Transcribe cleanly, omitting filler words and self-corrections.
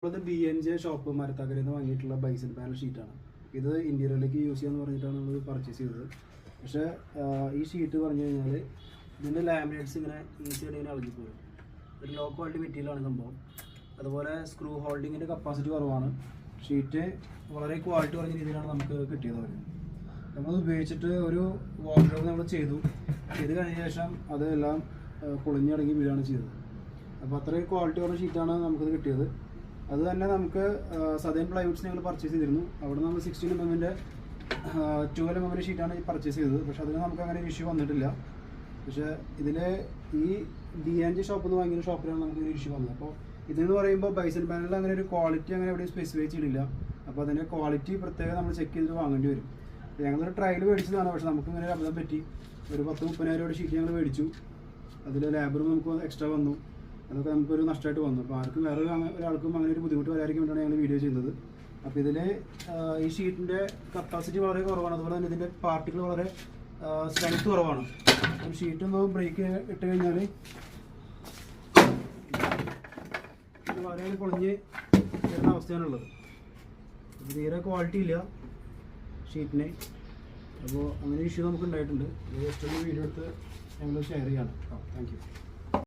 BNJ shop മരത്താക്കരയിൽ നിന്ന് വാങ്ങിയിട്ടുള്ള bison panel ഷീറ്റാണ്. ഇത് ഇന്റീരിയറിലേക്ക് use ചെയ്യാന്ന് പറഞ്ഞിട്ടാണ് നമ്മൾ പർച്ചേസ് ചെയ്തത്. പക്ഷേ ഈ ഷീറ്റ് പറഞ്ഞു കഴിഞ്ഞാൽ ഇതിൻ്റെ ലാമിനേറ്റ്സ് ഇങ്ങനെ ഈസി ആയിട്ട് ഇങ്ങനെ ഇളകിപ്പോകും. ഒരു ലോ ക്വാളിറ്റി മെറ്റീരിയലാണ് സംഭവം. അതുപോലെ സ്ക്രൂ ഹോൾഡിങ്ങിൻ്റെ കപ്പാസിറ്റി കുറവാണ്. ഷീറ്റ് വളരെ ക്വാളിറ്റി കുറഞ്ഞ രീതിയിലാണ് നമുക്ക് കിട്ടിയത്. നമ്മൾ ഉപയോഗിച്ചിട്ട് ഒരു വാർഡ്രോബ് നമ്മൾ ചെയ്ത് കഴിഞ്ഞ ശേഷം അതെല്ലാം പൊളിഞ്ഞിറങ്ങി വീഴാണ് ചെയ്തത്. അപ്പോൾ അത്രയും ക്വാളിറ്റി കുറഞ്ഞ ഷീറ്റാണ് നമുക്കത് കിട്ടിയത്. അത് തന്നെ നമുക്ക് സദേൺ പ്ലൈവുഡ്സ് ഞങ്ങൾ പർച്ചേസ് ചെയ്തിരുന്നു. അവിടെ നമ്മൾ 16 mm 12 mm ഷീറ്റാണ് പർച്ചേസ് ചെയ്തത്. പക്ഷേ അതിന് നമുക്ക് അങ്ങനെ ഒരു ഇഷ്യൂ വന്നിട്ടില്ല. പക്ഷേ ഇതിൽ ഈ BNJ ഷോപ്പിൽ നിന്ന് വാങ്ങിയ ഷോപ്പിലാണ് നമുക്ക് ഒരു ഇഷ്യൂ വന്നത്. അപ്പോൾ ഇതെന്ന് പറയുമ്പോൾ ബൈസൺ പാനലിൽ അങ്ങനെ ഒരു ക്വാളിറ്റി അങ്ങനെ എവിടെയും സ്പെസിഫൈ ചെയ്തിട്ടില്ല. അപ്പോൾ അതിൻ്റെ ക്വാളിറ്റി പ്രത്യേകം നമ്മൾ ചെക്ക് ചെയ്തിട്ട് വാങ്ങേണ്ടി വരും. ഞങ്ങളൊരു ട്രയൽ മേടിച്ചതാണ്. പക്ഷേ നമുക്ക് ഇങ്ങനെ ഒരു അബദ്ധം പറ്റി. ഒരു 10-30,000 ഷീറ്റ് ഞങ്ങൾ മേടിച്ചു. അതിൽ ലേബറും നമുക്ക് എക്സ്ട്രാ വന്നു. അതൊക്കെ നമുക്കൊരു നഷ്ടമായിട്ട് വന്നു. അപ്പോൾ ആർക്കും വേറെ ഒരാൾക്കും അങ്ങനെ ഒരു ബുദ്ധിമുട്ട് വരാതിരിക്കാൻ വേണ്ടിയാണ് ഞങ്ങൾ വീഡിയോ ചെയ്യുന്നത്. അപ്പോൾ ഇതിൽ ഈ ഷീറ്റിൻ്റെ കപ്പാസിറ്റി വളരെ കുറവാണ്. അതുപോലെ തന്നെ ഇതിൻ്റെ പാർട്ടികൾ വളരെ സ്ട്രെങ്ത് കുറവാണ്. ഒരു ഷീറ്റ് ഒന്ന് ബ്രേക്ക് ഇട്ട് കഴിഞ്ഞാൽ ഇത് വളരെ പൊളിഞ്ഞ് വരുന്ന അവസ്ഥയാണുള്ളത്. തീരെ ക്വാളിറ്റി ഇല്ല ഷീറ്റിന്. അപ്പോൾ അങ്ങനെ ഇഷ്യൂ നമുക്ക് ഉണ്ടായിട്ടുണ്ട്. ജസ്റ്റ് ഒന്ന് വീഡിയോ എടുത്ത് ഞങ്ങൾ ഷെയർ ചെയ്യാണ്. Thank you.